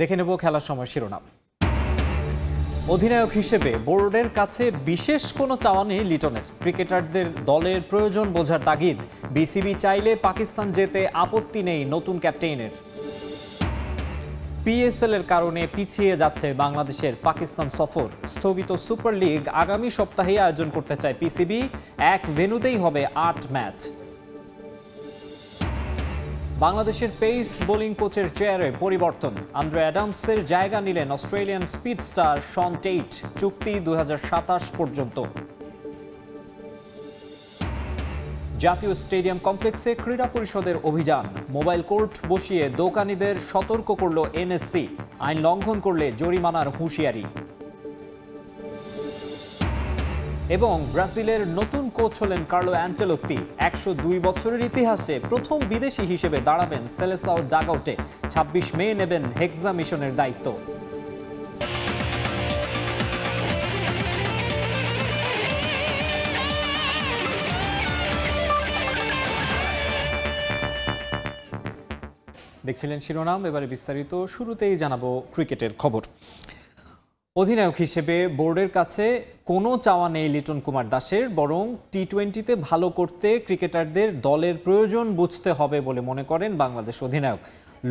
দেখে নেব খেলার সময় শিরোনাম। অধিনায়ক হিসেবে বোর্ডের কাছে বিশেষ কোনো চাওয়া নেই লিটনের। ক্রিকেটারদের দলের প্রয়োজন বোঝার তাগিদ। বিসিবি চাইলে পাকিস্তান যেতে আপত্তি নেই নতুন ক্যাপ্টেনের। পিএসএল এর কারণে পিছিয়ে যাচ্ছে বাংলাদেশের পাকিস্তান সফর। স্থগিত সুপার লিগ আগামী সপ্তাহে আয়োজন করতে চায় পিসিবি। এক ভেন্যুতেই হবে ৮ ম্যাচ। বাংলাদেশের পেস বোলিং কোচের চেয়ারে পরিবর্তন। আন্দ্রে অ্যাডামসের জায়গা নিলেন Australian speed star Shaun Tait. চুক্তি ২০২৭ পর্যন্ত। জাতীয় স্টেডিয়াম কমপ্লেক্সে ক্রীড়া পরিষদের অভিযান। মোবাইল কোর্ট বসিয়ে দোকানিদের সতর্ক করল এনএসসি। আইন লঙ্ঘন করলে জরিমানার হুঁশিয়ারি। এবং ব্রাজিলের নতুন কোচ হলেন কার্লো অ্যানচেলোত্তি। ১০২ বছরের ইতিহাসে প্রথম বিদেশি হিসেবে দাঁড়াবেন সেলেসাও ডাগআউটে। ২৬ মে নেবেন হেক্সা মিশনের দায়িত্ব। দেখছিলেন শিরোনাম, এবারে বিস্তারিত। শুরুতেই জানাবো ক্রিকেটের খবর। অধিনায়ক হিসেবে বোর্ডের কাছে কোনো চাওয়া নেই লিটন কুমার দাসের, বরং টি-20তে ভালো করতে ক্রিকেটারদের দলের প্রয়োজন বুঝতে হবে বলে মনে করেন বাংলাদেশ অধিনায়ক।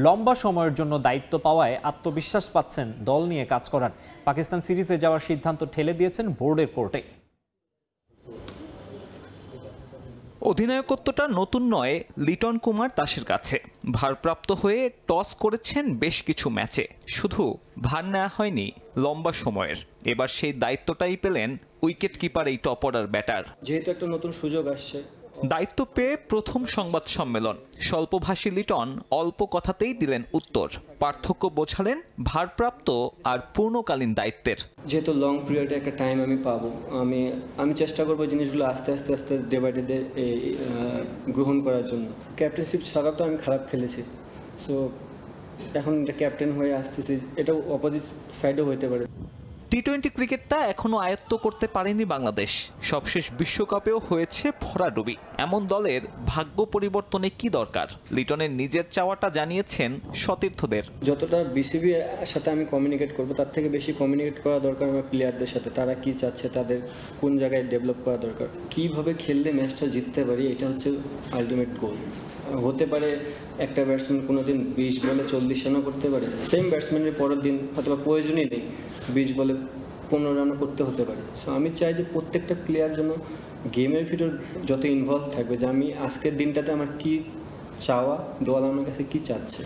লম্বা সময়ের জন্য দায়িত্ব পাওয়ায় আত্মবিশ্বাস পাচ্ছেন দল নিয়ে কাজ করার। পাকিস্তান সিরিজে যাওয়ার সিদ্ধান্ত ঠেলে দিয়েছেন বোর্ডের কোর্টে। অধিনায়কত্বটা নতুন নয় লিটন কুমার দাসের কাছে। ভারপ্রাপ্ত হয়ে টস করেছেন বেশ কিছু ম্যাচে, শুধু ভার নেওয়া হয়নি লম্বা সময়ের। এবার সেই দায়িত্বটাই পেলেন উইকেট কিপার এই টপ অর্ডার ব্যাটার। যেহেতু একটা নতুন সুযোগ আসছে, দায়িত্ব পেয়ে প্রথম সংবাদ সম্মেলন। স্বল্পভাষী লিটন অল্প কথাতেই দিলেন উত্তর। পার্থক্য বোঝালেন ভারপ্রাপ্ত আর পূর্ণকালীন দায়িত্বের। যেহেতু লং পিরিয়ডে একটা টাইম আমি পাবো, আমি চেষ্টা করবো জিনিসগুলো আস্তে আস্তে ডে বাই ডে গ্রহণ করার জন্য। ক্যাপ্টেনশিপ ছাড়া তো আমি খারাপ খেলেছি, সো এখন এটা ক্যাপ্টেন হয়ে আসতেছি, এটা অপোজিট সাইডও হতে পারে। টি-20 ক্রিকেটটা এখনো আয়ত্ত করতে পারেনি বাংলাদেশ। সবশেষ বিশ্বকাপেও হয়েছে ভরাডুবি। এমন দলের ভাগ্য পরিবর্তনে কি দরকার? লিটনের নিজের চাওয়াটা জানিয়েছেন সতীর্থদের। যতটা বিসিবির সাথে আমি কমিউনিকেট করবো, তার থেকে বেশি কমিউনিকেট করা দরকার আমার প্লেয়ারদের সাথে। তারা কি চাচ্ছে, তাদের কোন জায়গায় ডেভেলপ করা দরকার, কীভাবে খেললে ম্যাচটা জিততে পারি, এটা হচ্ছে আলটিমেট গোল। হতে পারে একটা ব্যাটসম্যান কোনোদিন 20 বলে 40 রানও করতে পারে, সেম ব্যাটসম্যানের পরের দিন হয়তো প্রয়োজনই নেই 20 বলে 15 রানও করতে হতে পারে। সো আমি চাই যে প্রত্যেকটা প্লেয়ার যেন গেমের ভিতর যত ইনভলভ থাকবে, যে আমি আজকের দিনটাতে আমার কি চাওয়া, দল আমার কাছে কি চাচ্ছে।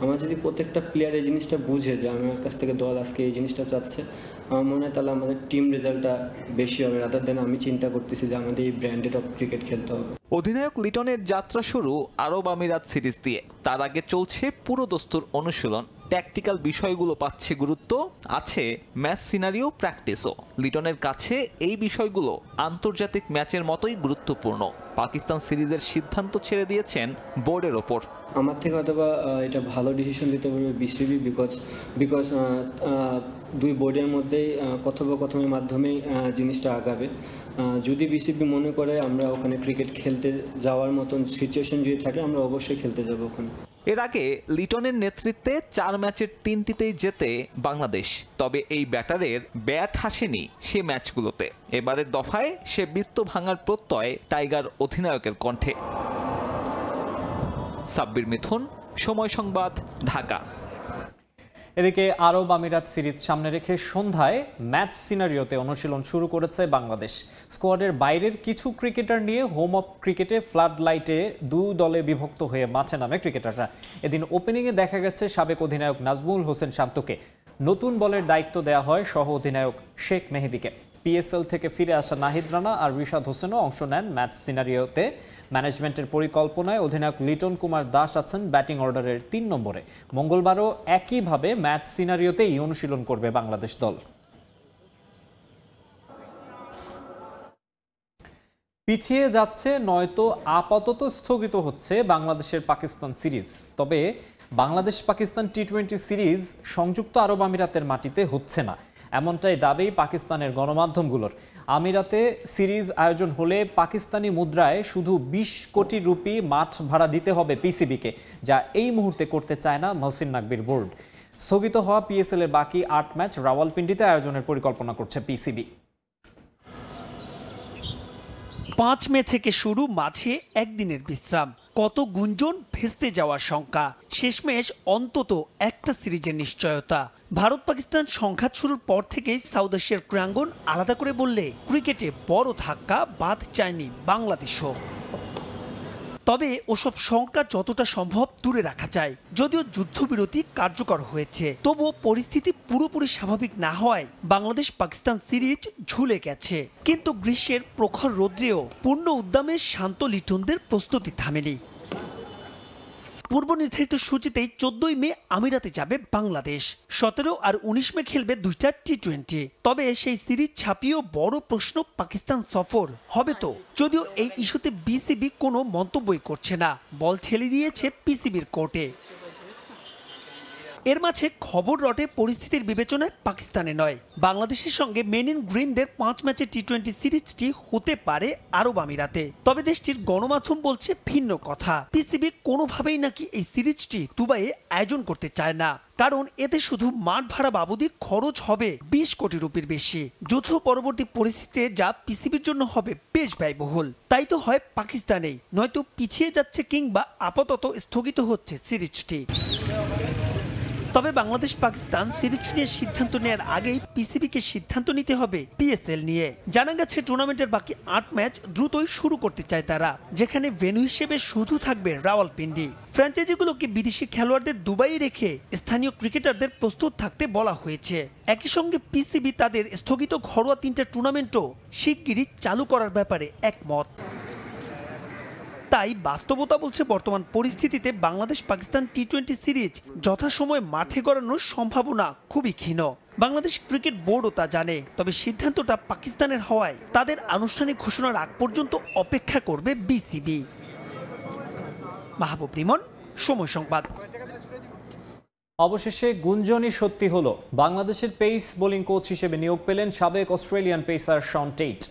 আমার যদি প্রত্যেকটা প্লেয়ার এই জিনিসটা বুঝে যে আমার কাছ থেকে দল আজকে এই জিনিসটা চাচ্ছে, আমার মনে হয় তাহলে আমাদের টিম রেজাল্টটা বেশি হবে, রাদার দেন আমি চিন্তা করতেছি যে আমাদের এই ব্র্যান্ডেড অফ ক্রিকেট খেলতে হবে। অধিনায়ক লিটনের যাত্রা শুরু আরব আমিরাত সিরিজ দিয়ে। তার আগে চলছে পুরো দস্তুর অনুশীলন। ট্যাকটিক্যাল বিষয়গুলো পাচ্ছে গুরুত্ব, আছে ম্যাচ সিনারিও প্র্যাকটিসও। লিটনের কাছে এই বিষয়গুলো আন্তর্জাতিক ম্যাচের মতোই গুরুত্বপূর্ণ। পাকিস্তান সিরিজের সিদ্ধান্ত ছেড়ে দিয়েছেন বোর্ডের ওপর। আমার থেকে হয়তো বা এটা ভালো ডিসিশন দিতে পারবে বিসিবি, বিকজ দুই বোর্ডের মধ্যেই কথোপকথনের মাধ্যমেই জিনিসটা আগাবে। যদি বিসিবি মনে করে আমরা ওখানে ক্রিকেট খেলতে যাওয়ার মতন সিচুয়েশন যদি থাকে, আমরা অবশ্যই খেলতে যাব ওখানে। এর আগে লিটনের নেতৃত্বে 4 ম্যাচের 3টিতেই জেতে বাংলাদেশ। তবে এই ব্যাটারের ব্যাট হাসেনি সে ম্যাচগুলোতে। এবারের দফায় সে বৃত্ত ভাঙার প্রত্যয় টাইগার অধিনায়কের কণ্ঠে। সাব্বির মিথুন, সময় সংবাদ, ঢাকা। এদিকে আরব আমিরাত সিরিজ সামনে রেখে সন্ধ্যায় ম্যাচ সিনারিওতে অনুশীলন শুরু করেছে বাংলাদেশ। স্কোয়াডের বাইরের কিছু ক্রিকেটার নিয়ে হোম অফ ক্রিকেটে ফ্লাড লাইটে দুই দলে বিভক্ত হয়ে মাঠে নামে ক্রিকেটাররা। এদিন ওপেনিংয়ে দেখা গেছে সাবেক অধিনায়ক নাজমুল হোসেন শান্তকে। নতুন বলের দায়িত্ব দেওয়া হয় সহ অধিনায়ক শেখ মেহেদীকে। পিএসএল থেকে ফিরে আসা নাহিদ রানা আর রিশাদ হোসেনও অংশ নেন ম্যাচ সিনারিওতে। ম্যানেজমেন্টের পরিকল্পনায় অধিনায়ক লিটন কুমার দাস আছেন ব্যাটিং অর্ডারের 3 নম্বরে। মঙ্গলবারও একইভাবে ম্যাচ সিনারিওতেই অনুশীলন করবে বাংলাদেশ দল। পিছিয়ে যাচ্ছে নয়তো আপাতত স্থগিত হচ্ছে বাংলাদেশের পাকিস্তান সিরিজ। তবে বাংলাদেশ পাকিস্তান টি-20 সিরিজ সংযুক্ত আরব আমিরাতের মাটিতে হচ্ছে না, এমনটাই দাবি পাকিস্তানের গণমাধ্যমগুলোর। আমিরাতে সিরিজ আয়োজন হলে পাকিস্তানি মুদ্রায় শুধু 20 কোটি রুপি মাঠ ভাড়া দিতে হবে পিসিবিকে, যা এই মুহূর্তে করতে চায় না মহসিন নাকবির বোর্ড। স্থগিত হওয়া পিএসএল এর বাকি ৮ ম্যাচ রাওয়ালপিন্ডিতে আয়োজনের পরিকল্পনা করছে পিসিবি। ৫ মে থেকে শুরু, মাঝে একদিনের বিশ্রাম, কত গুঞ্জন, ভেস্তে যাওয়ার শঙ্কা, শেষমেশ অন্তত একটা সিরিজের নিশ্চয়তা। ভারত পাকিস্তান সংঘাত শুরুর পর থেকেই সাউথ এশিয়ার ক্রীড়াঙ্গন আলাদা করে বললে ক্রিকেটে বড় ধাক্কা বাদ চায়নি বাংলাদেশও। তবে ওসব শঙ্কা যতটা সম্ভব দূরে রাখা যায়। যদিও যুদ্ধবিরতি কার্যকর হয়েছে, তবুও পরিস্থিতি পুরোপুরি স্বাভাবিক না হওয়ায় বাংলাদেশ পাকিস্তান সিরিজ ঝুলে গেছে। কিন্তু গ্রীষ্মের প্রখর রৌদ্রেও পূর্ণ উদ্যমে শান্ত লিটনদের প্রস্তুতি থামেনি। পূর্ব নির্ধারিত সূচিতেই 14ই মে আমিরাতে যাবে বাংলাদেশ। 17 আর 19 মে খেলবে 2টা টি-20। তবে সেই সিরিজ ছাপিয়েও বড় প্রশ্ন পাকিস্তান সফর হবে তো। যদিও এই ইস্যুতে বিসিবি কোনো মন্তব্যই করছে না, বল ঠেলে দিয়েছে পিসিবির কোর্টে। এর মাঝে খবর রটে পরিস্থিতির বিবেচনায় পাকিস্তানে নয়, বাংলাদেশের সঙ্গে মেন ইন গ্রিনদের 5 ম্যাচের টি-20 সিরিজটি হতে পারে আরব আমিরাতে। তবে দেশটির গণমাধ্যম বলছে ভিন্ন কথা। পিসিবি কোনোভাবেই নাকি এই সিরিজটি দুবাইয়ে আয়োজন করতে চায় না, কারণ এতে শুধু মাঠ ভাড়া বাবদই খরচ হবে 20 কোটি রুপির বেশি। যুদ্ধ পরবর্তী পরিস্থিতিতে যা পিসিবির জন্য হবে বেশ ব্যয়বহুল। তাই তো হয় পাকিস্তানেই, নয়তো পিছিয়ে যাচ্ছে কিংবা আপাতত স্থগিত হচ্ছে সিরিজটি। তবে বাংলাদেশ পাকিস্তান সিরিজ নিয়ে সিদ্ধান্ত নেওয়ার আগেই পিসিবিকে সিদ্ধান্ত নিতে হবে পিএসএল নিয়ে। জানা গেছে টুর্নামেন্টের বাকি 8 ম্যাচ দ্রুতই শুরু করতে চায় তারা, যেখানে ভেন্যু হিসেবে শুধু থাকবে রাওয়ালপিন্ডি। ফ্র্যাঞ্চাইজিগুলোকে বিদেশি খেলোয়াড়দের দুবাই রেখে স্থানীয় ক্রিকেটারদের প্রস্তুত থাকতে বলা হয়েছে। একই সঙ্গে পিসিবি তাদের স্থগিত ঘরোয়া 3টা টুর্নামেন্টও শিগগিরই চালু করার ব্যাপারে একমত। তাই বাস্তবতা বলছে বর্তমান পরিস্থিতিতে বাংলাদেশ পাকিস্তান টি-20 সিরিজ যথাসময়ে মাঠে গড়ানোর সম্ভাবনা খুবই ক্ষীণ। বাংলাদেশ ক্রিকেট বোর্ডও তা জানে। তবে সিদ্ধান্তটা পাকিস্তানের হওয়ায় তাদের আনুষ্ঠানিক ঘোষণার আগ পর্যন্ত অপেক্ষা করবে বিসিবি। মাহবুব রিমন, সময় সংবাদ। অবশেষে গুঞ্জনই সত্যি হলো, বাংলাদেশের পেস বোলিং কোচ হিসেবে নিয়োগ পেলেন সাবেক Australian pacer Shaun Tait.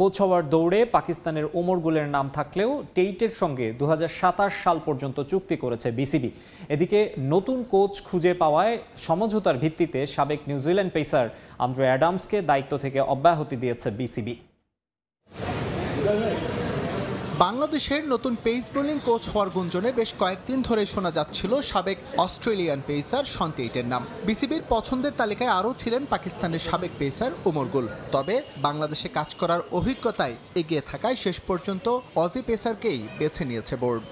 Coach হওয়ার দৌড়ে পাকিস্তানের ওমর গুলের নাম থাকলেও টেইটের সঙ্গে 2027 সাল পর্যন্ত চুক্তি করেছে বিসিবি। এদিকে নতুন কোচ খুঁজে পাওয়ায় সমঝোতার ভিত্তিতে সাবেক নিউজিল্যান্ড পেসার আন্দ্রে অ্যাডামসকে দায়িত্ব থেকে অব্যাহতি দিয়েছে বিসিবি। বাংলাদেশের নতুন পেস বোলিং কোচ হওয়ার গুঞ্জনে বেশ কয়েকদিন ধরে শোনা যাচ্ছিল সাবেক অস্ট্রেলিয়ান পেসার শন টেইটের নাম। বিসিবির পছন্দের তালিকায় আরও ছিলেন পাকিস্তানের সাবেক পেসার ওমর গুল। তবে বাংলাদেশে কাজ করার অভিজ্ঞতায় এগিয়ে থাকায় শেষ পর্যন্ত অজি পেসারকেই বেছে নিয়েছে বোর্ড।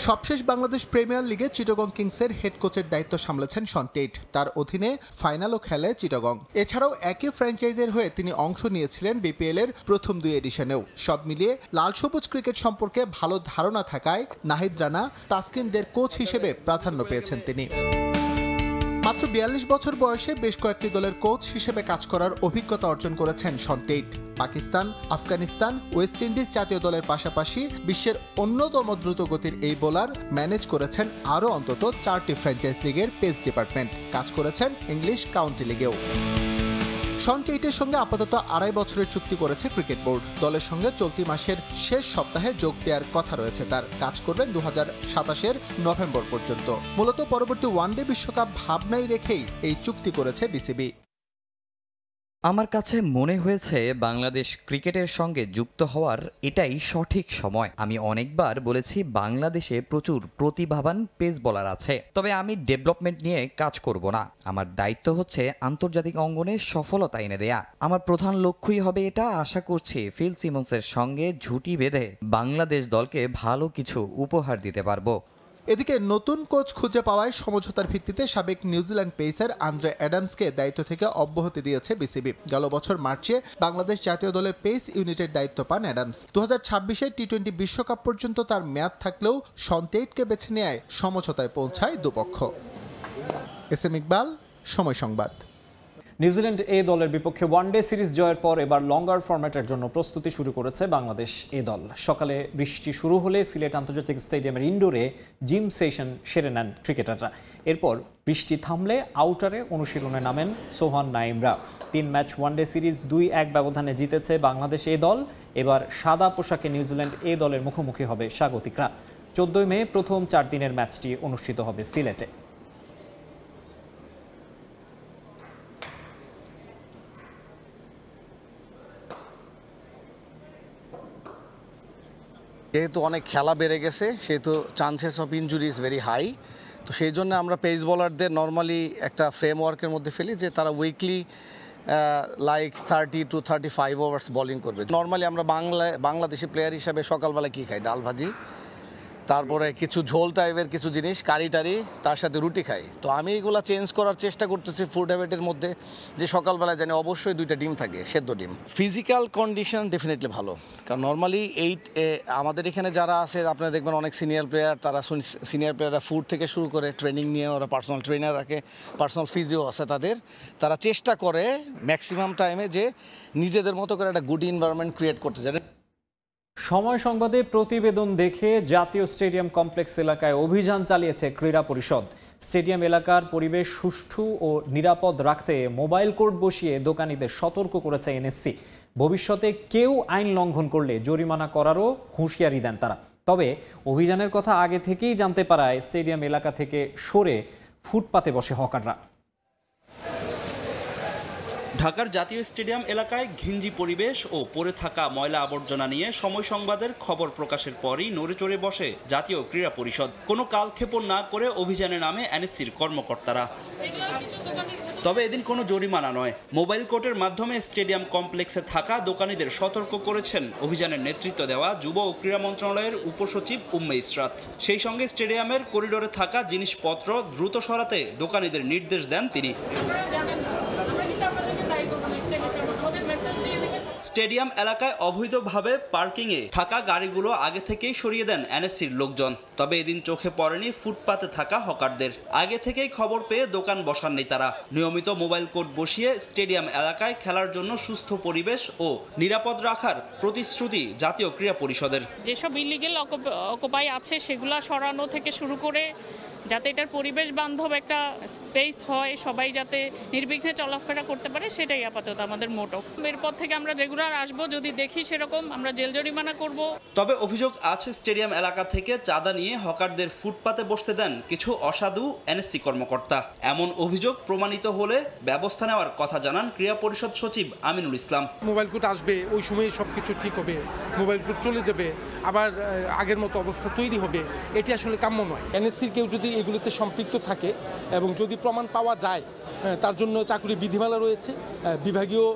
সবশেষ বাংলাদেশ প্রিমিয়ার লিগে চিটাগং কিংসের হেড কোচের দায়িত্ব সামলেছেন শন টেইট। তার অধীনে ফাইনালও খেলে চিটাগং। এছাড়াও একই ফ্র্যাঞ্চাইজের হয়ে তিনি অংশ নিয়েছিলেন বিপিএল এর প্রথম 2 এডিশনেও। সব মিলিয়ে লাল সবুজ ক্রিকেট সম্পর্কে ভালো ধারণা থাকায় নাহিদ রানা, তাসকিনদের কোচ হিসেবে প্রাধান্য পেয়েছেন তিনি। মাত্র 42 বছর বয়সে বেশ কয়েকটি দলের কোচ হিসেবে কাজ করার অভিজ্ঞতা অর্জন করেছেন Shaun Tait. Pakistan, Afghanistan, West Indies জাতীয় দলের পাশাপাশি বিশ্বের অন্যতম দ্রুতগতির এই বোলার ম্যানেজ করেছেন আরও অন্তত 4টি ফ্র্যাঞ্চাইজ লিগের পেস ডিপার্টমেন্ট। কাজ করেছেন ইংলিশ কাউন্টি লিগেও। শন টেইটের সঙ্গে আপাতত 2.5 বছরের চুক্তি করেছে ক্রিকেট বোর্ড। দলের সঙ্গে চলতি মাসের শেষ সপ্তাহে যোগ দেওয়ার কথা রয়েছে তার। কাজ করবেন 2027 নভেম্বর পর্যন্ত। মূলত পরবর্তী ওয়ানডে বিশ্বকাপ ভাবনায় রেখেই এই চুক্তি করেছে বিসিবি। আমার কাছে মনে হয়েছে বাংলাদেশ ক্রিকেটের সঙ্গে যুক্ত হওয়ার এটাই সঠিক সময়। আমি অনেকবার বলেছি বাংলাদেশে প্রচুর প্রতিভাবান পেস বোলার আছে, তবে আমি ডেভেলপমেন্ট নিয়ে কাজ করব না। আমার দায়িত্ব হচ্ছে আন্তর্জাতিক অঙ্গনে সফলতা এনে দেয়া। আমার প্রধান লক্ষ্যই হবে এটা। আশা করছি ফিল সিমন্সের সঙ্গে ঝুঁটি বেঁধে বাংলাদেশ দলকে ভালো কিছু উপহার দিতে পারবো। এদিকে নতুন কোচ খুঁজে পাওয়ায় সমঝোতার ভিত্তিতে সাবেক নিউজিল্যান্ড পেসার আন্দ্রে অ্যাডামসকে দায়িত্ব থেকে অব্যাহতি দিয়েছে বিসিবি। গেল বছর মার্চে বাংলাদেশ জাতীয় দলের পেস ইউনিটের দায়িত্ব পান অ্যাডামস। 2026 টি-20 বিশ্বকাপ পর্যন্ত তার মেয়াদ থাকলেও শন টেইটকে বেছে নেয় সমঝোতায় পৌঁছায় দুপক্ষ। এসএম ইকবাল, সময় সংবাদ। নিউজিল্যান্ড এ দলের বিপক্ষে ওয়ানডে সিরিজ জয়ের পর এবার লঙ্গার ফরম্যাটের জন্য প্রস্তুতি শুরু করেছে বাংলাদেশ এ দল। সকালে বৃষ্টি শুরু হলে সিলেট আন্তর্জাতিক স্টেডিয়ামের ইনডোরে জিম সেশন সেরে নেন ক্রিকেটাররা। এরপর বৃষ্টি থামলে আউটারে অনুশীলনে নামেন সোহান নাইমরা। 3 ম্যাচ ওয়ানডে সিরিজ 2-1 ব্যবধানে জিতেছে বাংলাদেশ এ দল। এবার সাদা পোশাকে নিউজিল্যান্ড এ দলের মুখোমুখি হবে স্বাগতিকরা। 14 মে প্রথম 4 দিনের ম্যাচটি অনুষ্ঠিত হবে সিলেটে। যেহেতু অনেক খেলা বেড়ে গেছে সেহেতু chances of injury is very high, তো সেই জন্য আমরা পেস বোলারদের নর্মালি একটা ফ্রেমওয়ার্কের মধ্যে ফেলি যে তারা উইকলি লাইক 30 to 35 ওভার্স বোলিং করবে। নর্মালি আমরা বাংলাদেশি প্লেয়ার হিসাবে সকালবেলা কী খাই, ডাল ভাজি, তারপরে কিছু ঝোল টাইপের কিছু জিনিস, কারি টারি, তার সাথে রুটি খাই। তো আমি এগুলো চেঞ্জ করার চেষ্টা করতেছি ফুড হ্যাবিটের মধ্যে, যে সকালবেলা জানি অবশ্যই 2টা ডিম থাকে, সেদ্ধ ডিম। ফিজিক্যাল কন্ডিশন ডেফিনেটলি ভালো, কারণ নর্মালি আমাদের এখানে যারা আছে আপনারা দেখবেন অনেক সিনিয়র প্লেয়ার, তারা সিনিয়র প্লেয়াররা ফুড থেকে শুরু করে ট্রেনিং নিয়ে ওরা পার্সোনাল ট্রেনার রাখে, পার্সোনাল ফিজিও আছে তাদের, তারা চেষ্টা করে ম্যাক্সিমাম টাইমে যে নিজেদের মতো করে একটা গুড এনভায়রনমেন্ট ক্রিয়েট করতে চায়। সময় সংবাদে প্রতিবেদন দেখে জাতীয় স্টেডিয়াম কমপ্লেক্স এলাকায় অভিযান চালিয়েছে ক্রীড়া পরিষদ। স্টেডিয়াম এলাকার পরিবেশ সুষ্ঠু ও নিরাপদ রাখতে মোবাইল কোর্ট বসিয়ে দোকানীদের সতর্ক করেছে এনএসসি। ভবিষ্যতে কেউ আইন লঙ্ঘন করলে জরিমানা করারও হুঁশিয়ারি দেন তারা। তবে অভিযানের কথা আগে থেকেই জানতে পারায় স্টেডিয়াম এলাকা থেকে সরে ফুটপাতে বসে হকাররা। ঢাকার জাতীয় স্টেডিয়াম এলাকায় ঘিঞ্জি পরিবেশ ও পড়ে থাকা ময়লা আবর্জনা নিয়ে সময় সংবাদের খবর প্রকাশের পরই নড়েচড়ে বসে জাতীয় ক্রীড়া পরিষদ। কোনো কালক্ষেপণ না করে অভিযানে নামে এনএসসির কর্মকর্তারা। তবে এদিন কোনো জরিমানা নয়, মোবাইল কোর্টের মাধ্যমে স্টেডিয়াম কমপ্লেক্সে থাকা দোকানীদের সতর্ক করেছেন অভিযানের নেতৃত্ব দেওয়া যুব ও ক্রীড়া মন্ত্রণালয়ের উপসচিব উম্মে ইসরাত। সেই সঙ্গে স্টেডিয়ামের করিডোরে থাকা জিনিসপত্র দ্রুত সরাতে দোকানীদের নির্দেশ দেন তিনি। স্টেডিয়াম এলাকায় অবৈধভাবে পার্কিংয়ে থাকা গাড়িগুলো আগে থেকেই সরিয়ে দেন এনএসসির লোকজন। তবে এদিন চোখে পড়েনি ফুটপাতে থাকা হকারদের। আগে থেকেই খবর পেয়ে দোকান বসাননি তারা। নিয়মিত মোবাইল কোর্ট বসিয়ে স্টেডিয়াম এলাকায় খেলার জন্য সুস্থ পরিবেশ ও নিরাপদ রাখার প্রতিশ্রুতি জাতীয় ক্রীড়া পরিষদের। যেসব ইলিগেল অকুপাই আছে সেগুলো সরানো থেকে শুরু করে যাতে এটার পরিবেশ বান্ধব একটা স্পেস হয়, সবাই যাতে নির্বিঘ্নে চলাফেরা করতে পারে, সেটাই আপাতত আমাদের মোটো। এরপর থেকে আমরা রেগুলার আসবো, যদি দেখি সেরকম আমরা জেল জরিমানা করব। তবে অভিযোগ আছে স্টেডিয়াম এলাকা থেকে চাঁদা নিয়ে হকারদের ফুটপাতে বসতে দেন কিছু অসাধু এনএসসি কর্মকর্তা। এমন অভিযোগ প্রমাণিত হলে ব্যবস্থা নেওয়ার কথা জানান ক্রীড়া পরিষদ সচিব আমিনুল ইসলাম। মোবাইল কোর্ট আসবে, ওই সময় সবকিছু ঠিক হবে, মোবাইল কোর্ট চলে যাবে, আবার আগের মতো অবস্থা তৈরি হবে, এটি আসলে কাম্য নয়। এনএসসির কেউ যদি এগুলোতে সম্পৃক্ত থাকে এবং যদি প্রমাণ পাওয়া যায়, তার জন্য চাকরি বিধিমালা রয়েছে, বিভাগীয়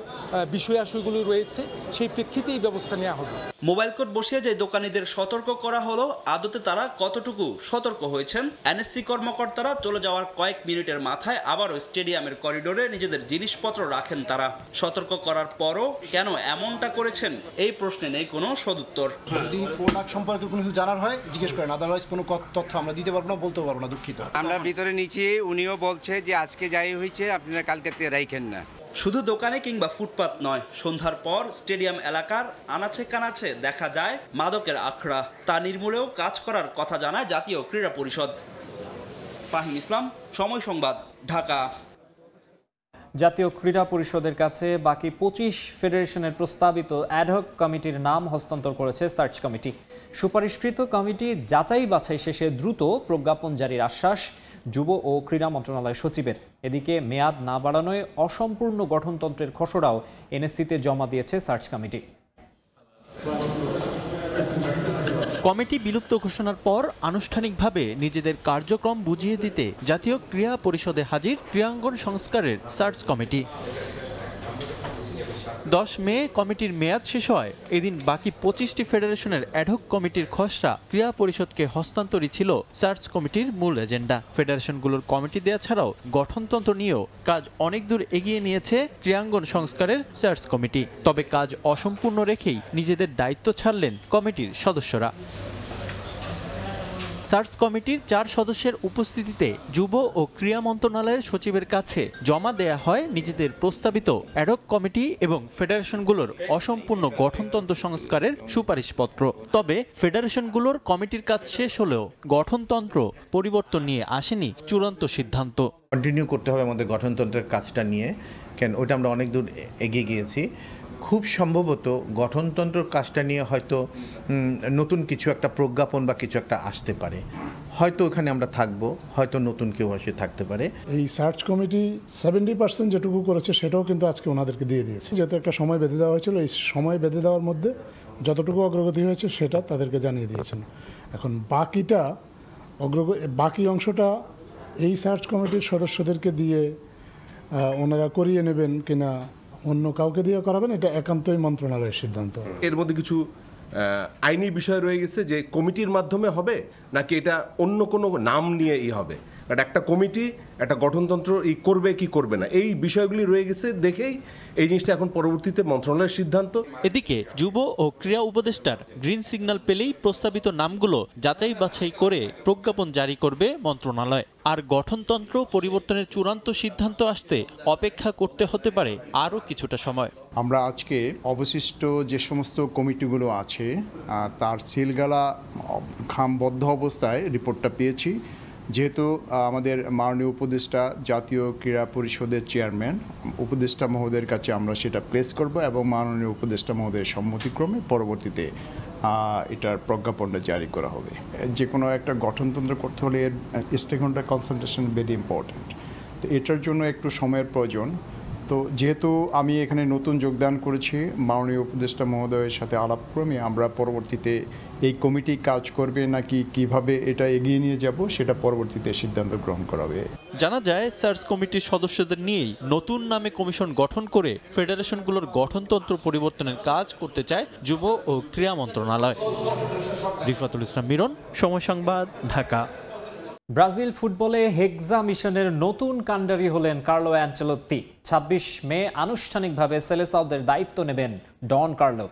বিষয়াশয়গুলো রয়েছে, সেই প্রেক্ষিতে এই ব্যবস্থা নেওয়া হবে। মোবাইল কোর্ট বসিয়ে যে দোকানীদের সতর্ক করা হলো, আদতে তারা কতটুকু সতর্ক হয়েছেন? এনএসসি কর্মকর্তারা চলে যাওয়ার কয়েক মিনিটের মাথায় আবারও স্টেডিয়ামের করিডোরে নিজেদের জিনিসপত্র রাখেন তারা। সতর্ক করার পরও কেন এমনটা করেছেন এই প্রশ্নে নেই কোনো সদুত্তর। যদি প্রোডাক্ট সম্পর্কে কোনো কিছু জানার হয় জিজ্ঞেস করেন, আদারওয়াইজ কোনো তথ্য আমরা দিতে পারবো না, বলতে পারবো না, দুঃখিত। আমরা ভিতরে নিচে, উনিও বলছে যে আজকে যাই হয়েছে আপনারা কালকে রাইখেন না। শুধু দোকানে কিংবা ফুটপাত নয়, সন্ধ্যার পর স্টেডিয়াম এলাকার আনাচে কানাচে দেখা যায় মাদকের আখড়া। তা নির্মূলেও কাজ করার কথা জানায় জাতীয় ক্রীড়া পরিষদ। ফাহিম ইসলাম, সময় সংবাদ, ঢাকা। জাতীয় ক্রীড়া পরিষদের কাছে বাকি 25 ফেডারেশনের প্রস্তাবিত অ্যাডহক কমিটির নাম হস্তান্তর করেছে সার্চ কমিটি। সুপারিশকৃত কমিটি যাচাই বাছাই শেষে দ্রুত প্রজ্ঞাপন জারির আশ্বাস যুব ও ক্রীড়া মন্ত্রণালয় সচিবের। এদিকে মেয়াদ না বাড়ানোয় অসম্পূর্ণ গঠনতন্ত্রের খসড়াও এনএসসিতে জমা দিয়েছে সার্চ কমিটি। কমিটি বিলুপ্ত ঘোষণার পর আনুষ্ঠানিকভাবে নিজেদের কার্যক্রম বুঝিয়ে দিতে জাতীয় ক্রীড়া পরিষদে হাজির ক্রীড়াঙ্গন সংস্কারের সার্চ কমিটি। 10 মে কমিটির মেয়াদ শেষ হয়। এদিন বাকি 25টি ফেডারেশনের অ্যাডহক কমিটির খসড়া ক্রীড়া পরিষদকে হস্তান্তরই ছিল সার্চ কমিটির মূল এজেন্ডা। ফেডারেশনগুলোর কমিটি দেয়া ছাড়াও গঠনতন্ত্র নিয়েও কাজ অনেক দূর এগিয়ে নিয়েছে ক্রীড়াঙ্গন সংস্কারের সার্চ কমিটি। তবে কাজ অসম্পূর্ণ রেখেই নিজেদের দায়িত্ব ছাড়লেন কমিটির সদস্যরা। সার্চ কমিটির 4 সদস্যের উপস্থিতিতে যুব ও ক্রীড়া মন্ত্রণালয়ের সচিবের কাছে জমা দেয়া হয় নিজেদের প্রস্তাবিত অ্যাডহক কমিটি এবং ফেডারেশনগুলোর অসম্পূর্ণ গঠনতন্ত্র সংস্কারের সুপারিশপত্র। তবে ফেডারেশনগুলোর কমিটির কাজ শেষ হলেও গঠনতন্ত্র পরিবর্তন নিয়ে আসেনি চূড়ান্ত সিদ্ধান্ত। কন্টিনিউ করতে হবে আমাদের গঠনতন্ত্রের কাজটা নিয়ে, কেন ওইটা আমরা অনেক দূর এগিয়ে গিয়েছি। খুব সম্ভবত গঠনতন্ত্রের কাজটা নিয়ে হয়তো নতুন কিছু একটা প্রজ্ঞাপন বা কিছু একটা আসতে পারে, হয়তো ওখানে আমরা থাকবো, হয়তো নতুন কেউ এসে থাকতে পারে। এই সার্চ কমিটি 70% যেটুকু করেছে সেটাও কিন্তু আজকে ওনাদেরকে দিয়ে দিয়েছে, যেহেতু একটা সময় বেঁধে দেওয়া হয়েছিল। এই সময় বেঁধে দেওয়ার মধ্যে যতটুকু অগ্রগতি হয়েছে সেটা তাদেরকে জানিয়ে দিয়েছেন। এখন বাকি অংশটা এই সার্চ কমিটির সদস্যদেরকে দিয়ে ওনারা করিয়ে নেবেন কিনা অন্য কাউকে দিয়ে করাবেন, এটা একান্তই মন্ত্রণালয়ের সিদ্ধান্ত। এর মধ্যে কিছু আইনি বিষয় রয়ে গেছে যে কমিটির মাধ্যমে হবে নাকি এটা অন্য কোনো নাম নিয়ে হবে, বাট একটা কমিটি একটা গঠনতন্ত্র করবে কি করবে না, এই বিষয়গুলি রয়ে গেছে দেখেই এই জিনিসটা এখন পরবর্তীতে মন্ত্রণালয়ের সিদ্ধান্ত। এদিকে যুব ও ক্রীড়া উপদেষ্টার গ্রিন সিগন্যাল পেলেই প্রস্তাবিত নামগুলো যাচাই বাছাই করে প্রজ্ঞাপন জারি করবে মন্ত্রণালয়। আর গঠনতন্ত্র পরিবর্তনের চূড়ান্ত সিদ্ধান্ত আসতে অপেক্ষা করতে হতে পারে আরও কিছুটা সময়। আমরা আজকে অবশিষ্ট যে সমস্ত কমিটিগুলো আছে তার সিলগালা খামবদ্ধ অবস্থায় রিপোর্টটা পেয়েছি। যেহেতু আমাদের মাননীয় উপদেষ্টা জাতীয় ক্রীড়া পরিষদের চেয়ারম্যান উপদেষ্টা মহোদয়ের কাছে আমরা সেটা প্লেস করব এবং মাননীয় উপদেষ্টা মহোদয়ের সম্মতিক্রমে পরবর্তীতে এটার প্রজ্ঞাপনটা জারি করা হবে। যে কোনো একটা গঠনতন্ত্র করতে হলে এর স্টেকহোল্ডার কনসালটেশন ভেরি ইম্পর্ট্যান্ট, তো এটার জন্য একটু সময়ের প্রয়োজন। তো যেহেতু আমি এখানে নতুন যোগদান করেছি, মাননীয় উপদেষ্টা মহোদয়ের সাথে আলাপক্রমে আমরা পরবর্তীতে এই কমিটি কাজ করবে নাকি কিভাবে এটা এগিয়ে নিয়ে যাব সেটা পরবর্তীতে সিদ্ধান্ত গ্রহণ করা হবে। জানা যায় সার্চ কমিটির সদস্যদের নিয়েই নতুন নামে কমিশন গঠন করে ফেডারেশনগুলোর গঠনতন্ত্র পরিবর্তনের কাজ করতে চায় যুব ও ক্রীড়া মন্ত্রণালয়। রিফাতুল ইসলাম মিরন, সময় সংবাদ, ঢাকা। ব্রাজিল ফুটবলে হেক্সা মিশনের নতুন কাণ্ডারি হলেন কার্লো অ্যানচেলোত্তি। ২৬ মে আনুষ্ঠানিকভাবে সেলেসাওদের দায়িত্ব নেবেন ডন কার্লো।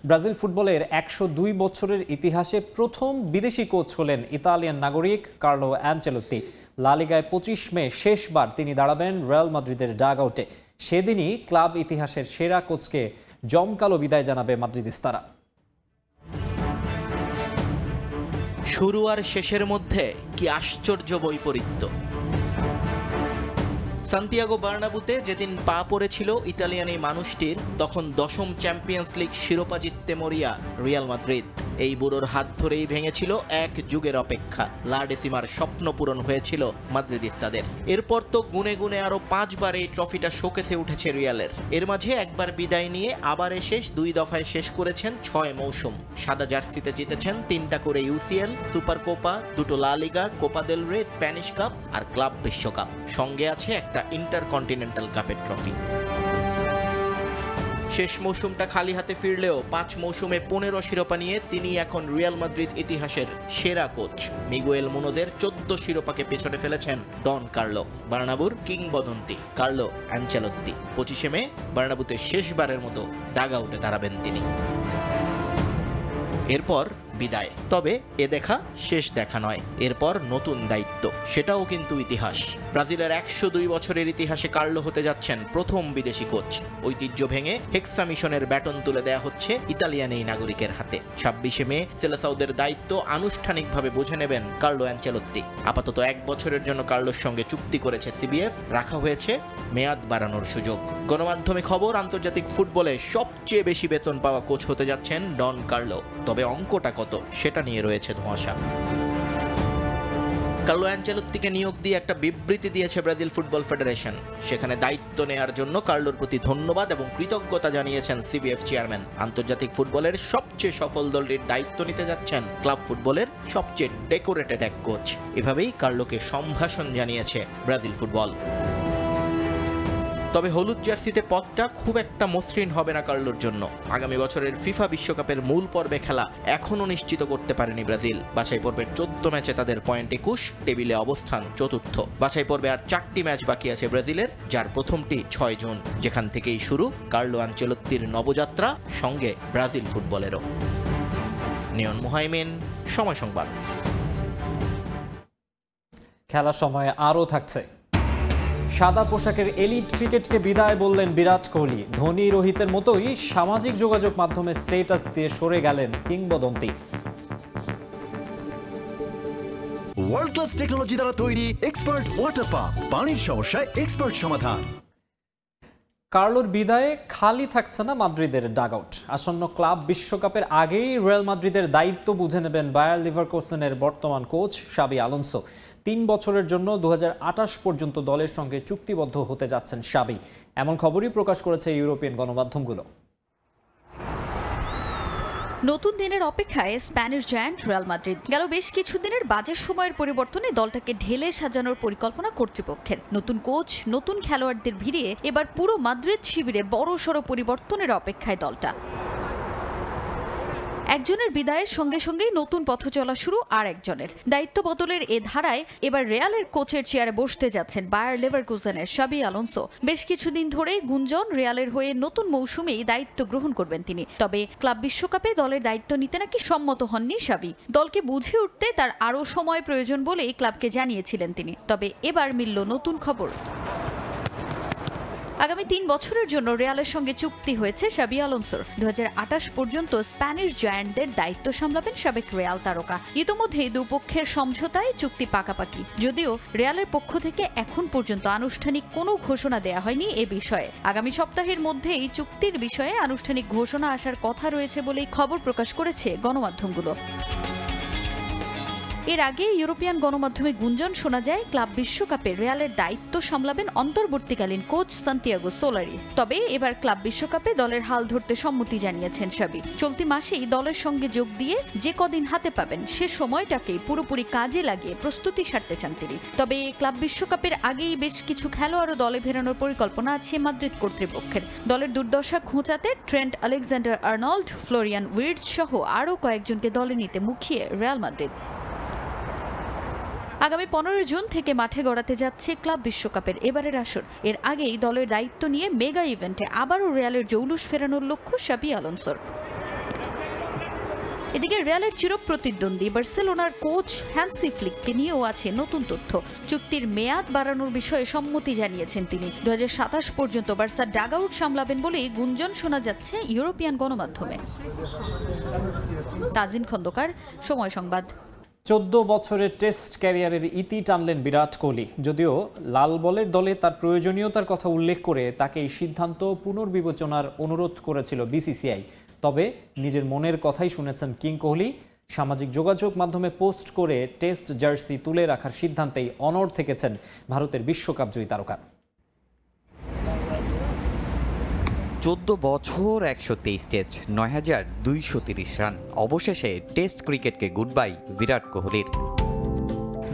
ব্রাজিল ফুটবলের ১০২ বছরের ইতিহাসে প্রথম বিদেশি কোচ হলেন ইতালিয়ান নাগরিক কার্লো অ্যানচেলোত্তি। লা লিগায় ২৫ মে শেষবার তিনি দাঁড়াবেন রিয়াল মাদ্রিদের ডাগ আউটে। সেদিনই ক্লাব ইতিহাসের সেরা কোচকে জমকালো বিদায় জানাবে মাদ্রিদিস্তারা। শুরু আর শেষের মধ্যে কি আশ্চর্য বৈপরীত্য। সান্তিয়াগো বার্নাবুতে যেদিন পা পড়েছিল ইতালিয়ান এই মানুষটির, তখন ১০ম চ্যাম্পিয়ন্স লিগ শিরোপা জিততে মরিয়া রিয়াল মাদ্রিদ। এই বুড়োর হাত ধরেই ভেঙেছিল এক যুগের অপেক্ষা। লা ডেসিমার স্বপ্ন পূরণ হয়েছিল মাদ্রিদিস্তাদের। এরপর তো গুনে গুনে আরো ৫ বার এই ট্রফিটা শোকেসে উঠেছে রিয়ালের। এর মাঝে একবার বিদায় নিয়ে আবার এসে ২ দফায় শেষ করেছেন ৬ মৌসুম। সাদা জার্সিতে জিতেছেন ৩টা করে ইউসিএল, সুপার কোপা, 2টো লা লিগা, কোপা দেল রে, স্প্যানিশ কাপ আর ক্লাব বিশ্বকাপ। সঙ্গে আছে একটা ইন্টারকন্টিনেন্টাল কাপের ট্রফি। শেষ মৌসুমটা খালি হাতে ফিরলেও ৫ মৌসুমে ১৫ শিরোপা নিয়ে তিনি এখন রিয়াল মাদ্রিদ ইতিহাসের সেরা কোচ। মিগুয়েল মুনোজের ১৪ শিরোপাকে পেছনে ফেলেছেন ডন কার্লো। বার্নাবুর কিংবদন্তি কার্লো অ্যানচেলোত্তি ২৫ মে বার্নাবুতে শেষবারের মতো ডাগ আউটে দাঁড়াবেন তিনি। এরপর বিদায়। তবে এ দেখা শেষ দেখা নয়, এরপর নতুন দায়িত্ব, সেটাও কিন্তু ইতিহাস। ব্রাজিলের ১০২ বছরের ইতিহাসে কার্লো হতে যাচ্ছেন প্রথম বিদেশি কোচ। ঐতিহ্য ভেঙে হেক্সা মিশনের ব্যাটন তুলে দেয়া হচ্ছে ইতালিয়ান এই নাগরিকের হাতে। ২৬ মে সেলেসাওদের দায়িত্ব আনুষ্ঠানিকভাবে বুঝে নেবেন কার্লো অ্যানচেলোত্তি। আপাতত ১ বছরের জন্য কার্লোর সঙ্গে চুক্তি করেছে সিবিএফ, রাখা হয়েছে মেয়াদ বাড়ানোর সুযোগ। গণমাধ্যমে খবর, আন্তর্জাতিক ফুটবলে সবচেয়ে বেশি বেতন পাওয়া কোচ হতে যাচ্ছেন ডন কার্লো। তবে অঙ্কটা কত সেটা নিয়ে রয়েছে ধোঁয়াশা। কার্লো অ্যানচেলোত্তিকে নিয়োগ দিয়ে একটা বিবৃতি দিয়েছে ব্রাজিল ফুটবল ফেডারেশন। সেখানে দায়িত্ব নেয়ার জন্য কার্লোর প্রতি ধন্যবাদ এবং কৃতজ্ঞতা জানিয়েছেন সিবিএফ চেয়ারম্যান। আন্তর্জাতিক ফুটবলের সবচেয়ে সফল দলটির দায়িত্ব নিতে যাচ্ছেন ক্লাব ফুটবলের সবচেয়ে ডেকোরেটেড এক কোচ। এভাবেই কার্লোকে সম্ভাষণ জানিয়েছে ব্রাজিল ফুটবল। তবে হলুদ জার্সিতে পথটা খুব একটা মসৃণ হবে না কার্লোর জন্য। আগামী বছরের ফিফা বিশ্বকাপের মূল পর্বে খেলা এখনও নিশ্চিত করতে পারেনি ব্রাজিল। বাছাই পর্বের 14 ম্যাচে তাদের পয়েন্ট ২১, টেবিলে অবস্থান চতুর্থ। বাছাই পর্বে আর 4টি ম্যাচ বাকি আছে ব্রাজিলের, যার প্রথমটি ৬ জুন, যেখান থেকেই শুরু কার্লো আনচেলত্তির নবযাত্রা, সঙ্গে ব্রাজিল ফুটবলেরও। নিয়ন মুহাইমিন, সময় সংবাদ। খেলার সময় আরও থাকছে। সাদা পোশাকের এলিট ক্রিকেটকে বিদায় বললেন বিরাট কোহলি। ধোনি রোহিতের মতোই সামাজিক যোগাযোগ মাধ্যমে স্ট্যাটাস দিয়ে সরে গেলেন কিংবদন্তি। ওয়ার্ল্ড ক্লাস টেকনোলজি দ্বারা তৈরি এক্সপার্ট ওয়াটার পাম্প, পানির সমস্যায় এক্সপার্ট সমাধান। কার্লোর বিদায়ে খালি থাকছে না মাদ্রিদের ডাগআউট। আসন্ন ক্লাব বিশ্বকাপের আগেই রিয়াল মাদ্রিদের দায়িত্ব বুঝে নেবেন বায়ার লিভারকুসেনের বর্তমান কোচ শাবি আলোনসো। ৩ বছরের জন্য ২০২৮ পর্যন্ত দলের সঙ্গে চুক্তিবদ্ধ হতে যাচ্ছেন শাবি, এমন খবরই প্রকাশ করেছে ইউরোপিয়ান গণমাধ্যমগুলো। নতুন দিনের অপেক্ষায় স্প্যানিশ জায়ান্ট রিয়াল মাদ্রিদ। গেল বেশ কিছুদিনের বাজে সময়ের পরিবর্তনে দলটাকে ঢেলে সাজানোর পরিকল্পনা কর্তৃপক্ষের। নতুন কোচ, নতুন খেলোয়াড়দের ভিড়িয়ে এবার পুরো মাদ্রিদ শিবিরে বড়সড় পরিবর্তনের অপেক্ষায় দলটা। একজনের বিদায়ের সঙ্গে সঙ্গেই নতুন পথ চলা শুরু আর একজনের। দায়িত্ব বদলের এ ধারায় এবার রিয়ালের কোচের চেয়ারে বসতে যাচ্ছেন বায়ার লেভারকুজেনের শাবি আলোনসো। বেশ কিছুদিন ধরেই গুঞ্জন রিয়ালের হয়ে নতুন মৌসুমেই দায়িত্ব গ্রহণ করবেন তিনি। তবে ক্লাব বিশ্বকাপে দলের দায়িত্ব নিতে নাকি সম্মত হননি শাবি। দলকে বুঝে উঠতে তার আরও সময় প্রয়োজন বলেই ক্লাবকে জানিয়েছিলেন তিনি। তবে এবার মিলল নতুন খবর। আগামী 3 বছরের জন্য রিয়ালের সঙ্গে চুক্তি হয়েছে শাবি আলোনসোর। 2028 পর্যন্ত স্প্যানিশ জায়ান্টদের দায়িত্ব সামলাবেন সাবেক রিয়াল তারকা। ইতোমধ্যেই দুপক্ষের সমঝোতায় চুক্তি পাকাপাকি, যদিও রিয়ালের পক্ষ থেকে এখন পর্যন্ত আনুষ্ঠানিক কোনো ঘোষণা দেয়া হয়নি এ বিষয়ে। আগামী সপ্তাহের মধ্যেই চুক্তির বিষয়ে আনুষ্ঠানিক ঘোষণা আসার কথা রয়েছে বলেই খবর প্রকাশ করেছে গণমাধ্যমগুলো। এর আগে ইউরোপিয়ান গণমাধ্যমে গুঞ্জন শোনা যায় ক্লাব বিশ্বকাপে রিয়ালের দায়িত্ব সামলাবেন অন্তর্বর্তীকালীন কোচ সান্তিয়াগো সোলারি। তবে এবার ক্লাব বিশ্বকাপে দলের হাল ধরতে সম্মতি জানিয়েছেন শাবি। চলতি মাসেই দলের সঙ্গে যোগ দিয়ে যে কদিন হাতে পাবেন সে সময়টাকেই পুরোপুরি কাজে লাগিয়ে প্রস্তুতি সারতে চান তিনি। তবে ক্লাব বিশ্বকাপের আগেই বেশ কিছু খেলোয়াড়ও দলে ফেরানোর পরিকল্পনা আছে মাদ্রিদ কর্তৃপক্ষের। দলের দুর্দশা খোঁচাতে Trent Alexander Arnold, Florian Wirtz সহ আরও কয়েকজনকে দলে নিতে মুখিয়ে রিয়াল মাদ্রিদ। আগামী 15 জুন থেকে মাঠে গড়াতে যাচ্ছে ক্লাব বিশ্বকাপের এবারের আসর। এর আগেই দলের দায়িত্ব নিয়ে মেগা ইভেন্টে আবারও রিয়ালের জৌলুস ফেরানোর লক্ষ্য শাবি আলোনসোর। এদিকে রিয়ালের চিরপ্রতিদ্বন্দ্বী বার্সেলোনার কোচ হ্যান্সি ফ্লিককে নিয়েও আছে নতুন তথ্য। চুক্তির মেয়াদ বাড়ানোর বিষয়ে সম্মতি জানিয়েছেন তিনি। 2027 পর্যন্ত বার্সা ডাগআউট সামলাবেন বলেই গুঞ্জন শোনা যাচ্ছে ইউরোপিয়ান গণমাধ্যমে। তাজিন খন্দকার, সময় সংবাদ। 14 বছরের টেস্ট ক্যারিয়ারের ইতি টানলেন বিরাট কোহলি। যদিও লাল বলের দলে তার প্রয়োজনীয়তার কথা উল্লেখ করে তাকে এই সিদ্ধান্ত পুনর্বিবেচনার অনুরোধ করেছিল বিসিসিআই। তবে নিজের মনের কথাই শুনেছেন কিং কোহলি। সামাজিক যোগাযোগ মাধ্যমে পোস্ট করে টেস্ট জার্সি তুলে রাখার সিদ্ধান্তেই অনড় থেকেছেন ভারতের বিশ্বকাপ জয়ী তারকা। 14 বছর 123 টেস্ট, 9230 রান। অবশেষে টেস্ট ক্রিকেটকে গুড বাই বিরাট কোহলির।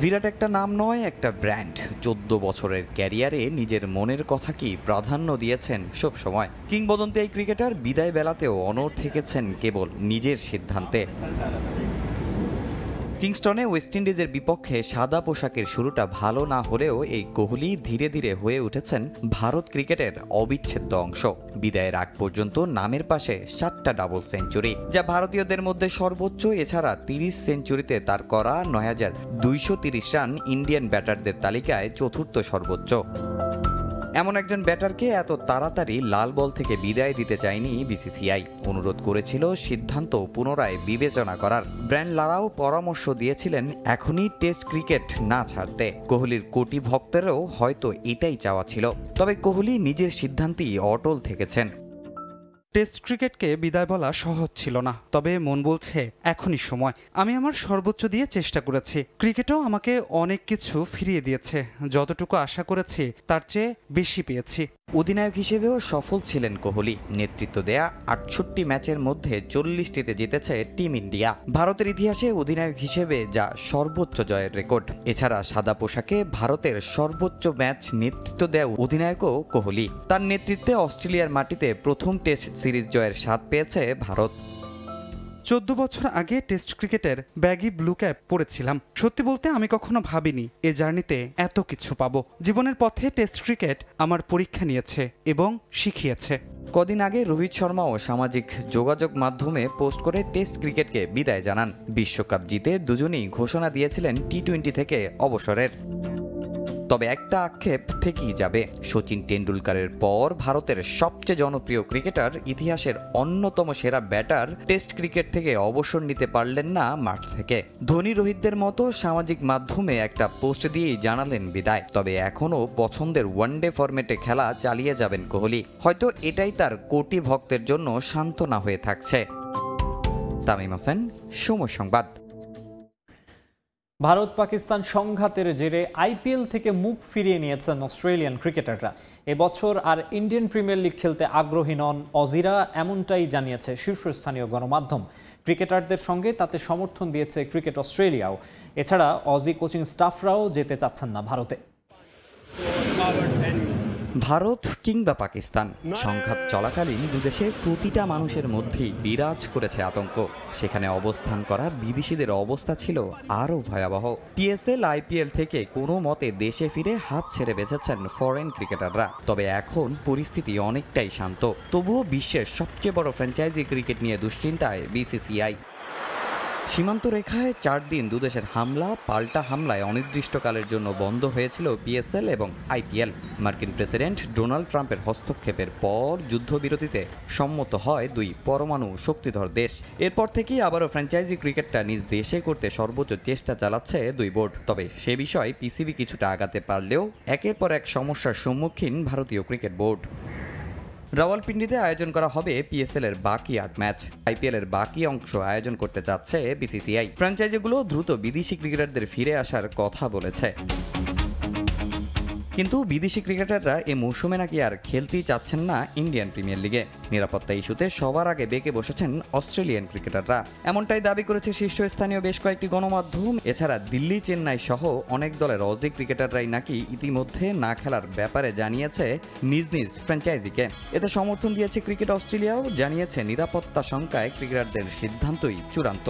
বিরাট একটা নাম নয়, একটা ব্র্যান্ড। 14 বছরের ক্যারিয়ারে নিজের মনের কথা কি প্রাধান্য দিয়েছেন সব সময়। কিংবদন্তি এই ক্রিকেটার বিদায় বেলাতেও অনড় থেকেছেন কেবল নিজের সিদ্ধান্তে। কিংস্টনে ওয়েস্ট ইন্ডিজের বিপক্ষে সাদা পোশাকের শুরুটা ভালো না হলেও এই কোহলি ধীরে ধীরে হয়ে উঠেছেন ভারত ক্রিকেটের অবিচ্ছেদ্য অংশ। বিদায়ের আগ পর্যন্ত নামের পাশে 7টা ডাবল সেঞ্চুরি, যা ভারতীয়দের মধ্যে সর্বোচ্চ। এছাড়া 30 সেঞ্চুরিতে তার করা 9230 রান ইন্ডিয়ান ব্যাটারদের তালিকায় চতুর্থ সর্বোচ্চ। এমন একজন ব্যাটারকে এত তাড়াতাড়ি লাল বল থেকে বিদায় দিতে চায়নি বিসিসিআই। অনুরোধ করেছিল সিদ্ধান্ত পুনরায় বিবেচনা করার। ব্র্যান্ড লারাও পরামর্শ দিয়েছিলেন এখনই টেস্ট ক্রিকেট না ছাড়তে। কোহলির কোটি ভক্তেরও হয়তো এটাই চাওয়া ছিল। তবে কোহলি নিজের সিদ্ধান্তেই অটল থেকেছেন। টেস্ট ক্রিকেটকে বিদায় বলা সহজ ছিল না, তবে মন বলছে এখনই সময়। আমি আমার সর্বোচ্চ দিয়ে চেষ্টা করেছি। ক্রিকেটও আমাকে অনেক কিছু ফিরিয়ে দিয়েছে। যতটুকু আশা করেছি তার চেয়ে বেশি পেয়েছি। অধিনায়ক হিসেবেও সফল ছিলেন কোহলি। নেতৃত্ব দেয়া 68 ম্যাচের মধ্যে 40টিতে জিতেছে টিম ইন্ডিয়া। ভারতের ইতিহাসে অধিনায়ক হিসেবে যা সর্বোচ্চ জয়ের রেকর্ড। এছাড়া সাদা পোশাকে ভারতের সর্বোচ্চ ম্যাচ নেতৃত্ব দেয়া অধিনায়কও কোহলি। তার নেতৃত্বে অস্ট্রেলিয়ার মাটিতে প্রথম টেস্ট সিরিজ জয়ের স্বাদ পেয়েছে ভারত। 14 বছর আগে টেস্ট ক্রিকেটের ব্যাগি ব্লু ক্যাপ পরেছিলাম। সত্যি বলতে আমি কখনো ভাবিনি এ জার্নিতে এত কিছু পাবো। জীবনের পথে টেস্ট ক্রিকেট আমার পরীক্ষা নিয়েছে এবং শিখিয়েছে। কদিন আগে রোহিত শর্মাও সামাজিক যোগাযোগ মাধ্যমে পোস্ট করে টেস্ট ক্রিকেটকে বিদায় জানান। বিশ্বকাপ জিতে দুজনেই ঘোষণা দিয়েছিলেন টি-20 থেকে অবসরের। তবে একটা আক্ষেপ থেকেই যাবে। সচিন টেন্ডুলকারের পর ভারতের সবচেয়ে জনপ্রিয় ক্রিকেটার, ইতিহাসের অন্যতম সেরা ব্যাটার টেস্ট ক্রিকেট থেকে অবসর নিতে পারলেন না মাঠ থেকে। ধোনি, রোহিতদের মতো সামাজিক মাধ্যমে একটা পোস্ট দিয়েই জানালেন বিদায়। তবে এখনও পছন্দের ওয়ানডে ফরম্যাটে খেলা চালিয়ে যাবেন কোহলি। হয়তো এটাই তার কোটি ভক্তের জন্য সান্ত্বনা হয়ে থাকছে। তামিম হোসেন, সময় সংবাদ। ভারত পাকিস্তান সংঘাতের জেরে আইপিএল থেকে মুখ ফিরিয়ে নিয়েছেন অস্ট্রেলিয়ান ক্রিকেটাররা। এবছর আর ইন্ডিয়ান প্রিমিয়ার লিগ খেলতে আগ্রহী নন অজিরা, এমনটাই জানিয়েছে শীর্ষস্থানীয় গণমাধ্যম। ক্রিকেটারদের সঙ্গে তাতে সমর্থন দিয়েছে ক্রিকেট অস্ট্রেলিয়াও। এছাড়া অজি কোচিং স্টাফরাও যেতে চাচ্ছেন না ভারতে। ভারত কিংবা পাকিস্তান, সংঘাত চলাকালীন দুদেশের প্রতিটা মানুষের মধ্যেই বিরাজ করেছে আতঙ্ক। সেখানে অবস্থান করা বিদেশিদের অবস্থা ছিল আরও ভয়াবহ। পিএসএল, আইপিএল থেকে কোনো মতে দেশে ফিরে হাঁপ ছেড়ে বেঁচেছেন ফরেন ক্রিকেটাররা। তবে এখন পরিস্থিতি অনেকটাই শান্ত। তবুও বিশ্বের সবচেয়ে বড় ফ্র্যাঞ্চাইজি ক্রিকেট নিয়ে দুশ্চিন্তায় বিসিসিআই। সীমান্ত রেখায় 4 দিন দুদেশের হামলা পাল্টা হামলায় অনির্দিষ্টকালের জন্য বন্ধ হয়েছিল পিএসএল এবং আইপিএল। মার্কিন প্রেসিডেন্ট ডোনাল্ড ট্রাম্পের হস্তক্ষেপের পর যুদ্ধবিরতিতে সম্মত হয় দুই পরমাণু শক্তিধর দেশ। এরপর থেকেই আবারও ফ্র্যাঞ্চাইজি ক্রিকেটটা নিজ দেশে করতে সর্বোচ্চ চেষ্টা চালাচ্ছে দুই বোর্ড। তবে সে বিষয়ে পিসিবি কিছুটা আগাতে পারলেও একের পর এক সমস্যার সম্মুখীন ভারতীয় ক্রিকেট বোর্ড। রাওয়ালপিন্ডিতে আয়োজন করা হবে পিএসএল এর বাকি 8 ম্যাচ। আইপিএল এর বাকি অংশ আয়োজন করতে চাচ্ছে বিসিসিআই। ফ্র্যাঞ্চাইজিগুলো দ্রুত বিদেশি ক্রিকেটারদের ফিরে আসার কথা বলেছে, কিন্তু বিদেশি ক্রিকেটাররা এ মৌসুমে নাকি আর খেলতেই চাচ্ছেন না ইন্ডিয়ান প্রিমিয়ার লিগে। নিরাপত্তা ইস্যুতে সবার আগে বেঁকে বসেছেন অস্ট্রেলিয়ান ক্রিকেটাররা। এমনটাই দাবি করেছে শীর্ষস্থানীয় বেশ কয়েকটি গণমাধ্যম। এছাড়া দিল্লি, চেন্নাই সহ অনেক দলের অজি ক্রিকেটাররাই নাকি ইতিমধ্যে না খেলার ব্যাপারে জানিয়েছে নিজ নিজ ফ্র্যাঞ্চাইজিকে। এতে সমর্থন দিয়েছে ক্রিকেট অস্ট্রেলিয়াও, জানিয়েছে নিরাপত্তা শঙ্কায় ক্রিকেটারদের সিদ্ধান্তই চূড়ান্ত।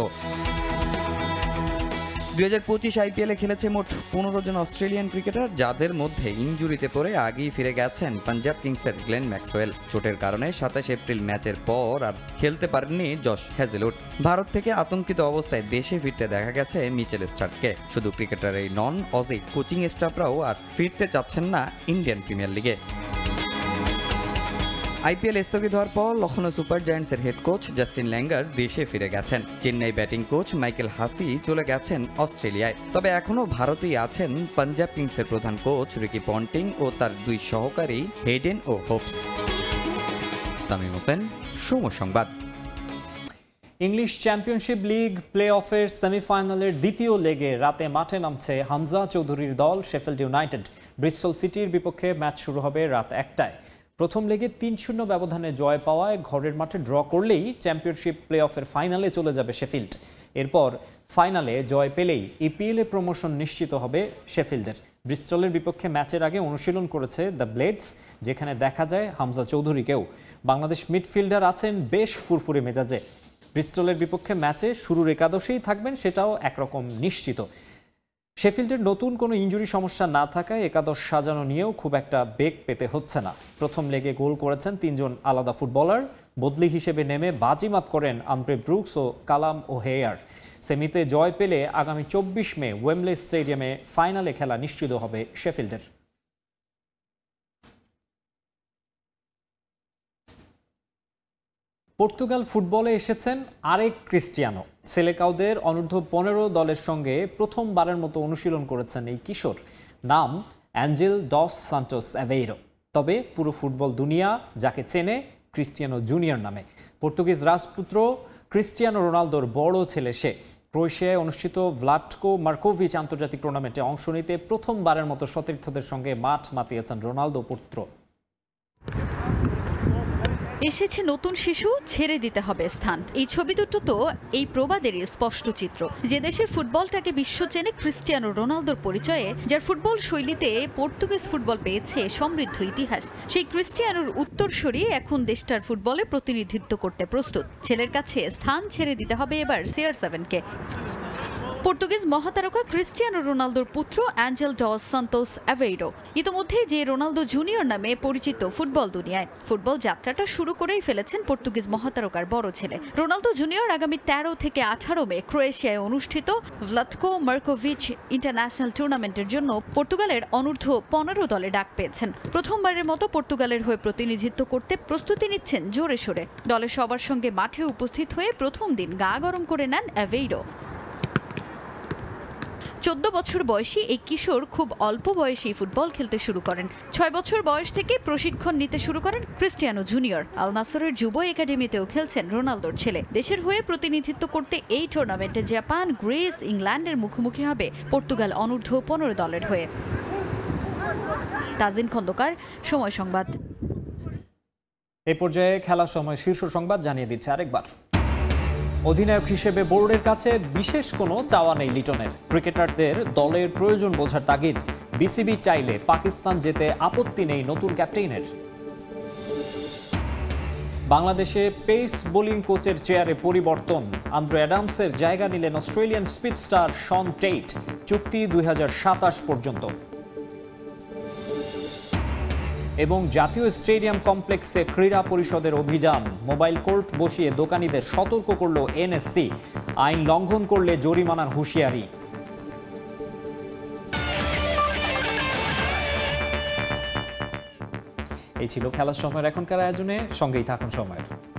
2025 আইপিএলে খেলেছে মোট 15 জন অস্ট্রেলিয়ান ক্রিকেটার, যাদের মধ্যে ইনজুরিতে পড়ে আগেই ফিরে গেছেন পাঞ্জাব কিংসের গ্লেন ম্যাক্সওয়েল। চোটের কারণে 27 এপ্রিল ম্যাচের পর আর খেলতে পারেননি জশ হ্যাজেলউড। ভারত থেকে আতঙ্কিত অবস্থায় দেশে ফিরতে দেখা গেছে মিচেল স্টার্ককে। শুধু ক্রিকেটারই নন, অজি কোচিং স্টাফরাও আর ফিরতে চাচ্ছেন না ইন্ডিয়ান প্রিমিয়ার লিগে। আইপিএল স্থগিত হওয়ার পর লখনৌ সুপার জায়ান্টসের হেড কোচ জাস্টিন ল্যাঙ্গার দেশে ফিরে গেছেন। চেন্নাই ব্যাটিং কোচ মাইকেল হাসি চলে গেছেন অস্ট্রেলিয়ায়। তবে এখনও ভারতেই আছেন পাঞ্জাব কিংসের প্রধান কোচ রিকি পন্টিং ও তার দুই সহকারী হেডেন ও হোপস। তামিম হোসেন, সময় সংবাদ। ইংলিশ চ্যাম্পিয়নশিপ লিগ প্লে অফের সেমিফাইনালের দ্বিতীয় লেগে রাতে মাঠে নামছে হামজা চৌধুরীর দল শেফিল্ড ইউনাইটেড। ব্রিস্টল সিটির বিপক্ষে ম্যাচ শুরু হবে রাত 1টায়। প্রথম লেগে 3-0 ব্যবধানে জয় পাওয়ায় ঘরের মাঠে ড্র করলেই চ্যাম্পিয়নশিপ প্লে অফের ফাইনালে চলে যাবে শেফিল্ড। এরপর ফাইনালে জয় পেলেই ইপিএলে প্রমোশন নিশ্চিত হবে শেফিল্ডের। ব্রিস্টলের বিপক্ষে ম্যাচের আগে অনুশীলন করেছে দ্য ব্লেডস, যেখানে দেখা যায় হামজা চৌধুরীকেও। বাংলাদেশ মিডফিল্ডার আছেন বেশ ফুরফুরে মেজাজে। ব্রিস্টলের বিপক্ষে ম্যাচে শুরুর একাদশেই থাকবেন, সেটাও একরকম নিশ্চিত। শেফিল্ডের নতুন কোনো ইনজুরি সমস্যা না থাকায় একাদশ সাজানো নিয়েও খুব একটা বেগ পেতে হচ্ছে না। প্রথম লেগে গোল করেছেন 3 জন আলাদা ফুটবলার। বদলি হিসেবে নেমে বাজিমাত করেন আন্দ্রে ব্রুকস ও কালাম ওহেয়ার। সেমিতে জয় পেলে আগামী 24 মে ওয়েমব্লে স্টেডিয়ামে ফাইনালে খেলা নিশ্চিত হবে শেফিল্ডের। পর্তুগাল ফুটবলে এসেছেন আরেক ক্রিস্টিয়ানো। সেলেকাওদের অনূর্ধ্ব 15 দলের সঙ্গে প্রথমবারের মতো অনুশীলন করেছেন এই কিশোর। নাম অ্যাঞ্জেল ডস সান্টোস অ্যাভেইরো। তবে পুরো ফুটবল দুনিয়া যাকে চেনে ক্রিস্টিয়ানো জুনিয়র নামে। পর্তুগিজ রাজপুত্র ক্রিস্টিয়ানো রোনালদোর বড় ছেলে সে। ক্রোয়েশিয়ায় অনুষ্ঠিত ভ্লাটকো মার্কোভিচ আন্তর্জাতিক টুর্নামেন্টে অংশ নিতে প্রথমবারের মতো সতীর্থদের সঙ্গে মাঠ মাতিয়েছেন রোনালদো পুত্র। এসেছে নতুন শিশু, ছেড়ে দিতে হবে স্থান। এই ছবি দুটো তো এই প্রবাদেরই স্পষ্ট চিত্র। যে দেশের ফুটবলটাকে বিশ্ব চেনে ক্রিস্টিয়ানো রোনালদোর পরিচয়ে, যার ফুটবল শৈলীতে পর্তুগিজ ফুটবল পেয়েছে সমৃদ্ধ ইতিহাস, সেই ক্রিস্টিয়ানোর উত্তরসূরি এখন দেশটার ফুটবলে প্রতিনিধিত্ব করতে প্রস্তুত। ছেলের কাছে স্থান ছেড়ে দিতে হবে এবার CR7কে। পর্তুগিজ মহাতারকা ক্রিস্টিয়ানো রোনালদোর পুত্র অ্যাঞ্জেল ডস সান্টোস অ্যাভেইরো ইতোমধ্যে যে রোনালদো জুনিয়র নামে পরিচিত ফুটবল দুনিয়ায়। ফুটবল যাত্রাটা শুরু করেই ফেলেছেন পর্তুগিজ মহাতারকার বড় ছেলে। রোনালদো জুনিয়র আগামী 13 থেকে 18 মে ক্রোয়েশিয়ায় অনুষ্ঠিত ভ্লাটকো মার্কোভিচ ইন্টারন্যাশনাল টুর্নামেন্টের জন্য পর্তুগালের অনূর্ধ্ব 15 দলে ডাক পেয়েছেন। প্রথমবারের মতো পর্তুগালের হয়ে প্রতিনিধিত্ব করতে প্রস্তুতি নিচ্ছেন জোরে সোরে। দলের সবার সঙ্গে মাঠে উপস্থিত হয়ে প্রথম দিন গা গরম করে নেন অ্যাভেইরো। 14 বছর বয়সী এই কিশোর খুব অল্প বয়সেই ফুটবল খেলতে শুরু করেন। 6 বছর বয়স থেকে প্রশিক্ষণ নিতে শুরু করেন ক্রিস্টিয়ানো জুনিয়র। আল নাসরের যুব একাডেমিতেও খেলছেন রোনালদোর ছেলে। দেশের হয়ে প্রতিনিধিত্ব করতে এই টুর্নামেন্টে জাপান, গ্রিস, ইংল্যান্ডের মুখোমুখি হবে পর্তুগাল অনূর্ধ্ব 15 দলের হয়ে। তাজিন খন্দকার, সময় সংবাদ। এই পর্যায়ে খেলার সময় শীর্ষ সংবাদ জানিয়ে দিচ্ছে আরেকবার। অধিনায়ক হিসেবে বোর্ডের কাছে বিশেষ কোনো চাওয়া নেই লিটনের। ক্রিকেটারদের দলের প্রয়োজন বোঝার তাগিদ। বিসিবি চাইলে পাকিস্তান যেতে আপত্তি নেই নতুন ক্যাপ্টেনের। বাংলাদেশে পেস বোলিং কোচের চেয়ারে পরিবর্তন। আন্দ্রে অ্যাডামসের জায়গা নিলেন Australian speed star Shaun Tait. চুক্তি 2027 পর্যন্ত। এবং জাতীয় স্টেডিয়াম কমপ্লেক্সে ক্রীড়া পরিষদের অভিযান। মোবাইল কোর্ট বসিয়ে দোকানীদের সতর্ক করল এনএসসি। আইন লঙ্ঘন করলে জরিমানার হুঁশিয়ারি। এই ছিল খেলার সময়ের এখনকার আয়োজনে। সঙ্গেই থাকুন সময়ের।